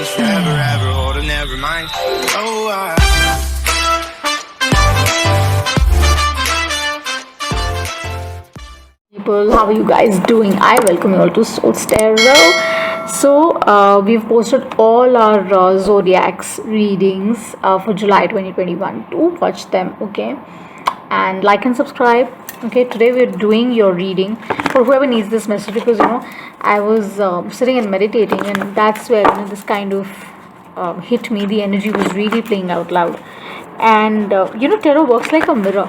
was forever, ever holding, never mind. Oh, People, how are you guys doing? I welcome you all to Soul Tarot. So we've posted all our zodiacs readings for July 2021. Do watch them, okay? And like and subscribe. Okay, today we're doing your reading for whoever needs this message, because I was sitting and meditating, and that's where this kind of hit me. The energy was really playing out loud, and tarot works like a mirror.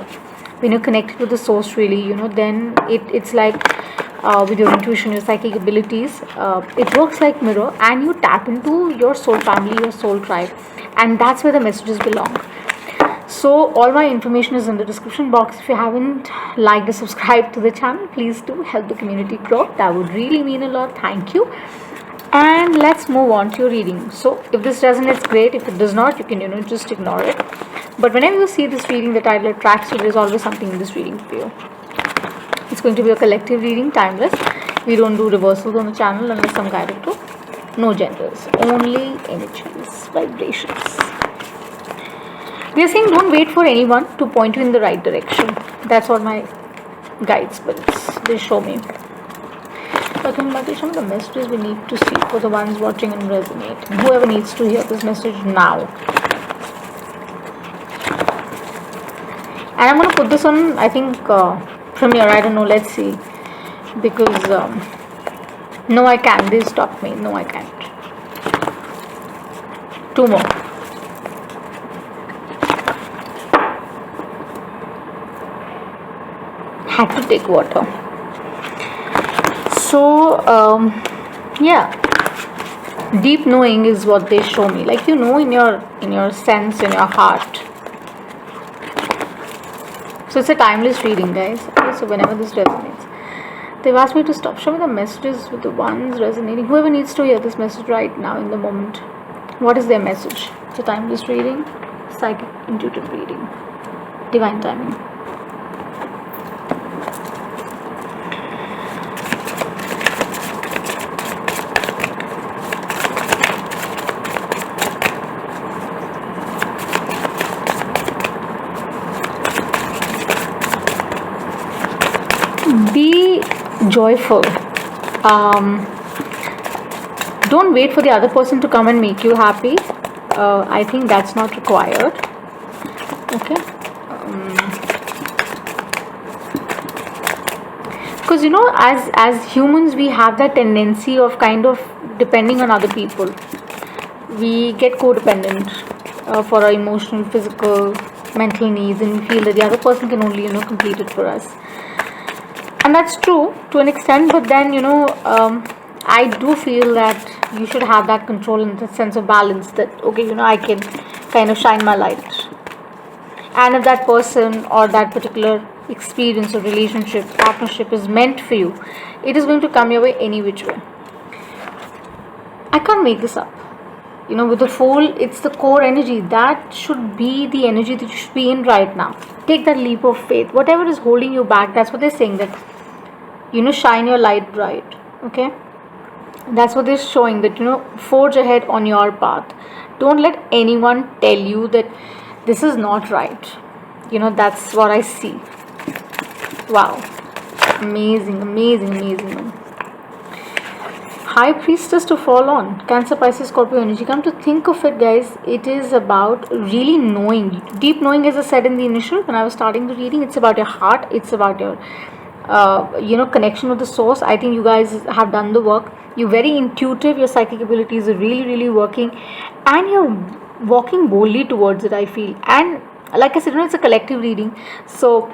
When you're connected with the source, really, then it's like with your intuition, your psychic abilities, it works like mirror, and you tap into your soul family, your soul tribe, and that's where the messages belong. So all my information is in the description box. If you haven't liked or subscribed to the channel, please do help the community grow. That would really mean a lot. Thank you. And let's move on to your reading. So if this resonates, great. If it does not, you can just ignore it. But whenever you see this reading, the title attracts you. There's always something in this reading for you. It's going to be a collective reading, timeless. We don't do reversals on the channel unless I'm guided to. No genders, only energies, vibrations. They're saying don't wait for anyone to point you in the right direction. That's what my guide spirits, they show me. But in some of the messages we need to see for the ones watching and resonate. Whoever needs to hear this message now. And I'm going to put this on, I think, Premiere. I don't know. Let's see. Because, no, I can't. They stopped me. No, I can't. 2 more. Had to take water. So yeah, deep knowing is what they show me, like in your sense, in your heart. So it's a timeless reading, guys. Okay, so whenever this resonates, they've asked me to stop. Show me the messages with the ones resonating. Whoever needs to hear this message right now in the moment, what is their message? It's a timeless reading, psychic intuitive reading, divine timing. Be joyful. Don't wait for the other person to come and make you happy. I think that's not required. Okay. Because as humans, we have that tendency of kind of depending on other people. We get codependent for our emotional, physical, mental needs, and we feel that the other person can only complete it for us. And that's true to an extent, but then I do feel that you should have that control and that sense of balance, that okay, I can kind of shine my light, and if that person or that particular experience or relationship, partnership is meant for you, it is going to come your way any which way. I can't make this up. With the Fool, it's the core energy. That should be the energy that you should be in right now. Take that leap of faith. Whatever is holding you back, that's what they're saying, that shine your light bright. Okay, that's what they're showing, that forge ahead on your path. Don't let anyone tell you that this is not right. That's what I see. Wow, amazing, amazing, amazing. High Priestess to fall on. Cancer, Pisces, Scorpio energy. Come to think of it, guys, it is about really knowing. Deep knowing, as I said in the initial, when I was starting the reading, it's about your heart. It's about your connection with the source. I think you guys have done the work. You're very intuitive. Your psychic abilities are really, really working, and you're walking boldly towards it, I feel. And like I said, it's a collective reading. So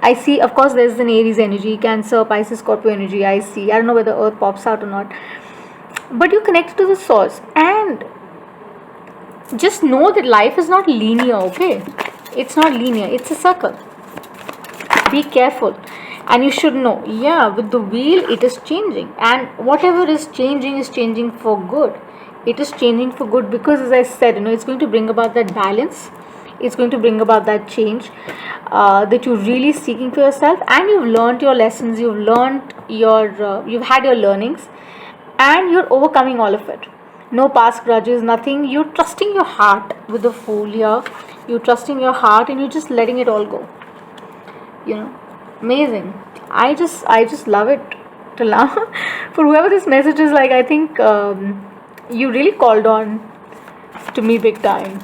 I see, of course, there's an Aries energy, Cancer, Pisces, Scorpio energy. I see. I don't know whether Earth pops out or not, but you're connected to the source, and just know that life is not linear. Okay, it's not linear. It's a circle. Be careful. And you should know, with the wheel, it is changing, and whatever is changing for good. It is changing for good, because as I said, it's going to bring about that balance. It's going to bring about that change that you're really seeking for yourself, and you've learned your lessons, you've had your learnings, and you're overcoming all of it. No past grudges, nothing. You're trusting your heart with the Fool here. You're trusting your heart and you're just letting it all go. You know, amazing. I just love it till now. For whoever this message is like, I think you really called on to me big time.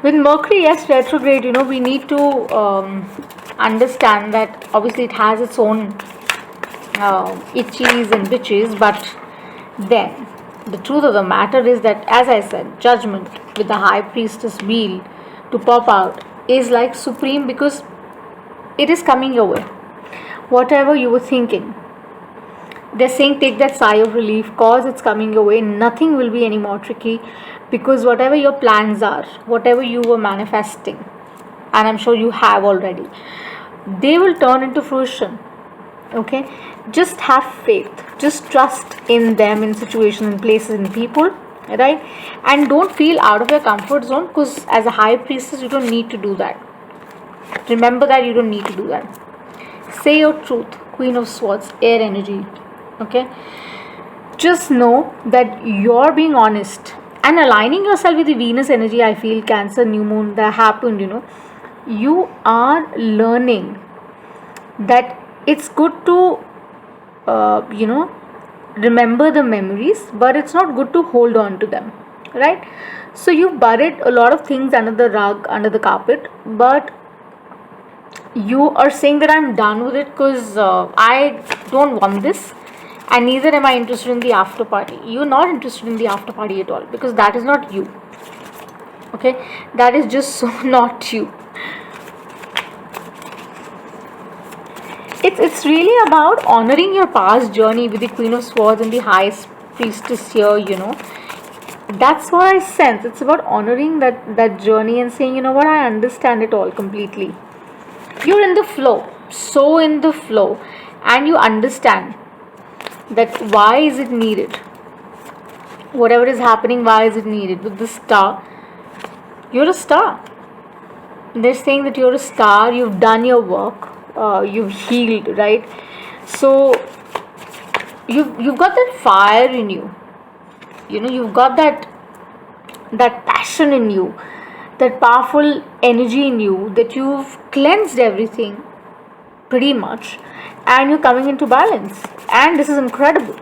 With Mercury, yes, retrograde, we need to understand that obviously it has its own itchies and bitches, but then the truth of the matter is that, as I said, judgment with the High Priestess wheel to pop out is like supreme, because it is coming your way. Whatever you were thinking, they're saying take that sigh of relief, cause it's coming your way. Nothing will be any more tricky, because whatever your plans are, whatever you were manifesting, and I'm sure you have already, they will turn into fruition. Okay, just have faith, just trust in them, in situations, in places, in people, right? And don't feel out of your comfort zone, because as a High Priestess you don't need to do that. Remember that you don't need to do that. Say your truth. Queen of Swords, air energy. Okay, just know that you're being honest and aligning yourself with the Venus energy. I feel Cancer new moon that happened, you are learning that it's good to remember the memories, but it's not good to hold on to them, right? So you've buried a lot of things under the rug, under the carpet, but you are saying that I'm done with it, because I don't want this, and neither am I interested in the after party. You're not interested in the after party at all, because that is not you. Okay, that is just so not you. It's really about honoring your past journey with the Queen of Swords and the High Priestess here. That's what I sense. It's about honoring that journey and saying, what, I understand it all completely. You're in the flow, so in the flow, and you understand that why is it needed. Whatever is happening, why is it needed? With the star, you're a star. They're saying that you're a star, you've done your work, you've healed, right? So you've got that fire in you. You've got that passion in you, that powerful energy in you, that you've cleansed everything pretty much, and you're coming into balance, and this is incredible.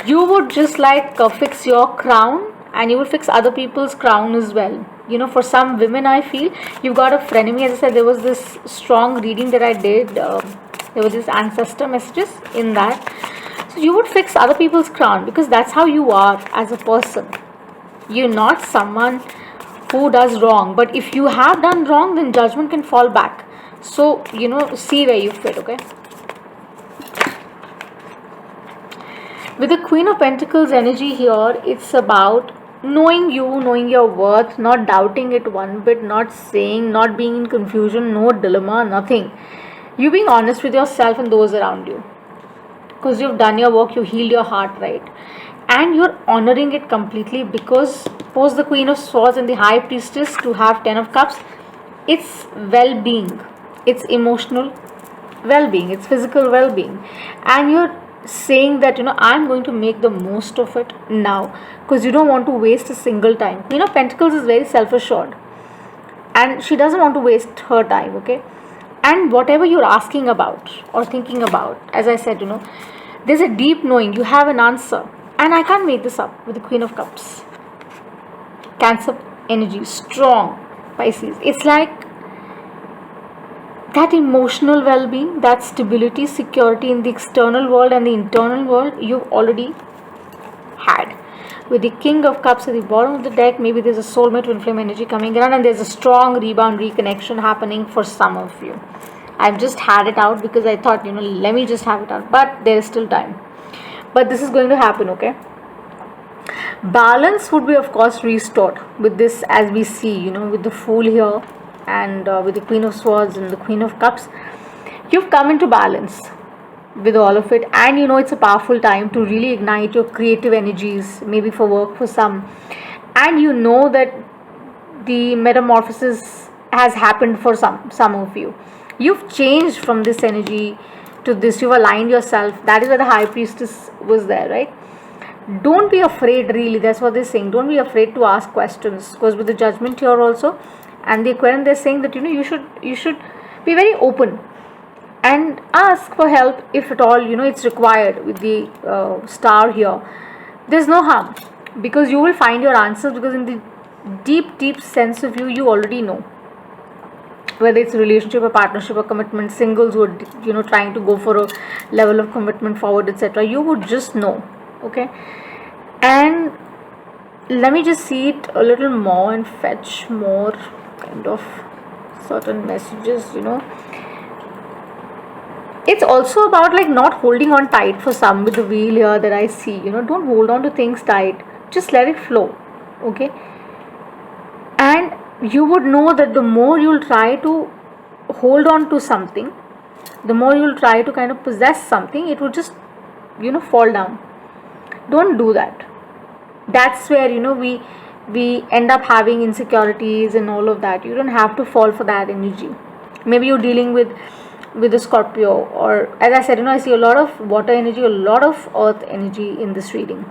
You would just like fix your crown, and you will fix other people's crown as well. For some women, I feel you've got a frenemy. As I said, there was this strong reading that I did. There were these ancestor messages in that. So you would fix other people's crown, because that's how you are as a person. You're not someone who does wrong, but if you have done wrong, then judgment can fall back. So, see where you fit, okay? With the Queen of Pentacles energy here, it's about knowing you, knowing your worth, not doubting it one bit, not being in confusion, no dilemma, nothing. You being honest with yourself and those around you, because you've done your work, you healed your heart, right? And you're honoring it completely, because post the Queen of Swords and the High Priestess to have 10 of Cups, it's well-being, it's emotional well-being, it's physical well-being, and you're saying that I'm going to make the most of it now, because you don't want to waste a single time. Queen of Pentacles is very self-assured, and she doesn't want to waste her time, okay? And whatever you're asking about or thinking about, as I said, there's a deep knowing, you have an answer. And I can't make this up with the Queen of Cups. Cancer energy, strong Pisces. It's like that emotional well-being, that stability, security in the external world and the internal world, you've already had. With the King of Cups at the bottom of the deck, maybe there's a soulmate twin flame energy coming around, and there's a strong rebound reconnection happening for some of you. I've just had it out because I thought, let me just have it out, but there is still time. But this is going to happen, okay? Balance would be, of course, restored with this, as we see, with the Fool here, and with the Queen of Swords and the Queen of Cups. You've come into balance with all of it, and it's a powerful time to really ignite your creative energies, maybe for work for some, and that the metamorphosis has happened for some of you. You've changed from this energy to this. You've aligned yourself. That is where the high priestess was there, right? Don't be afraid, really. That's what they're saying. Don't be afraid to ask questions, because with the judgment here also, and the Aquarian, they're saying that you should be very open and ask for help if at all it's required. With the star here, there's no harm, because you will find your answers, because in the deep sense of you already know, whether it's a relationship, a partnership, a commitment, singles who are trying to go for a level of commitment forward, etc. You would just know. Okay, and let me just see it a little more and fetch more kind of certain messages. It's also about like not holding on tight for some with the wheel here that I see. Don't hold on to things tight, just let it flow. Okay, and you would know that the more you'll try to hold on to something, the more you'll try to kind of possess something, it will just fall down. Don't do that. That's where we end up having insecurities and all of that. You don't have to fall for that energy. Maybe you're dealing with a Scorpio, or as I said, I see a lot of water energy, a lot of earth energy in this reading.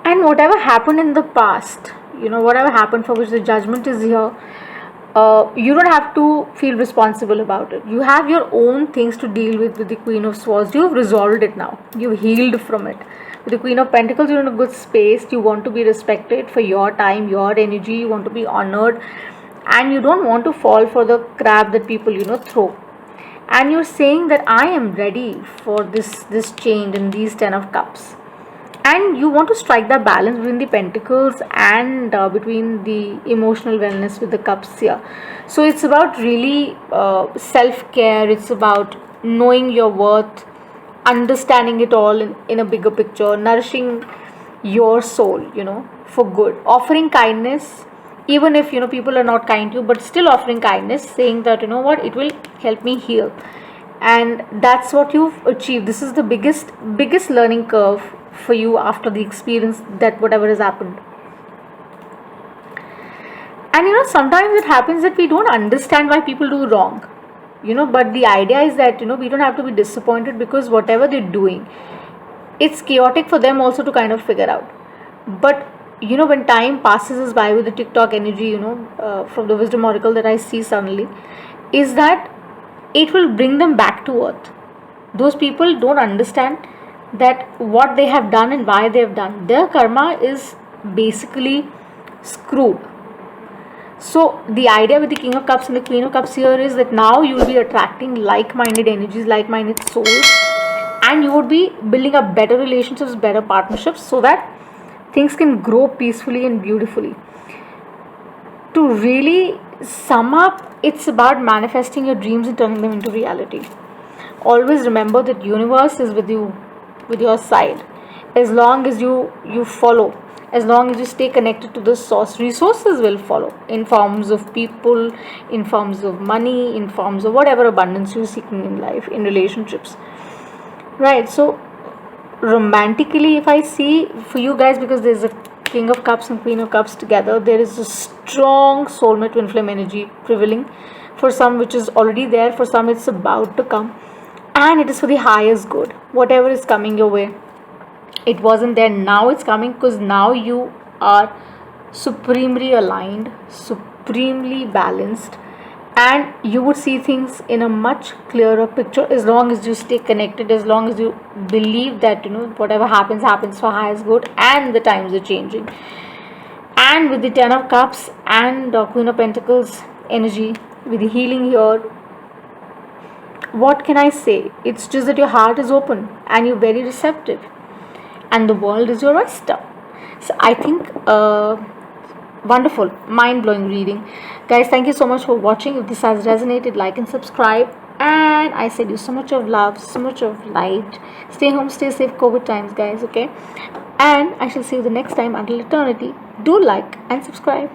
And whatever happened in the past, whatever happened for which the judgment is here, you don't have to feel responsible about it. You have your own things to deal with the Queen of Swords. You have resolved it now. You've healed from it. With the Queen of Pentacles, you're in a good space. You want to be respected for your time, your energy. You want to be honored. And you don't want to fall for the crap that people, throw. And you're saying that I am ready for this change in these 10 of Cups. And you want to strike that balance between the Pentacles and between the emotional wellness with the Cups here. So it's about really self-care. It's about knowing your worth, understanding it all in a bigger picture, nourishing your soul, for good. Offering kindness, even if, people are not kind to you, but still offering kindness, saying that, what, it will help me heal. And that's what you've achieved. This is the biggest learning curve for you after the experience that whatever has happened. And sometimes it happens that we don't understand why people do wrong, but the idea is that we don't have to be disappointed, because whatever they're doing, it's chaotic for them also to kind of figure out. But when time passes us by with the TikTok energy, from the wisdom oracle that I see suddenly, is that it will bring them back to earth. Those people don't understand that what they have done and why they have done. Their karma is basically screwed. So the idea with the King of Cups and the Queen of Cups here is that now you will be attracting like-minded energies, like-minded souls, and you would be building up better relationships, better partnerships, so that things can grow peacefully and beautifully. To really sum up, it's about manifesting your dreams and turning them into reality. Always remember that universe is with you, with your side. As long as you follow, as long as you stay connected to the source, resources will follow in forms of people, in forms of money, in forms of whatever abundance you're seeking in life, in relationships. Right, so romantically, if I see for you guys, because there's a King of Cups and Queen of Cups together, there is a strong soulmate twin flame energy prevailing. For some, which is already there, for some it's about to come, and it is for the highest good. Whatever is coming your way, it wasn't there, now it's coming, because now you are supremely aligned, supremely balanced, and you would see things in a much clearer picture, as long as you stay connected, as long as you believe that whatever happens for highest good, and the times are changing. And with the 10 of Cups and Queen of Pentacles energy, with the healing here, what can I say? It's just that your heart is open and you're very receptive, and the world is your oyster. So I think wonderful, mind-blowing reading. Guys, thank you so much for watching. If this has resonated, like and subscribe. And I send you so much of love, so much of light. Stay home, stay safe, COVID times, guys, okay? And I shall see you the next time. Until eternity, do like and subscribe.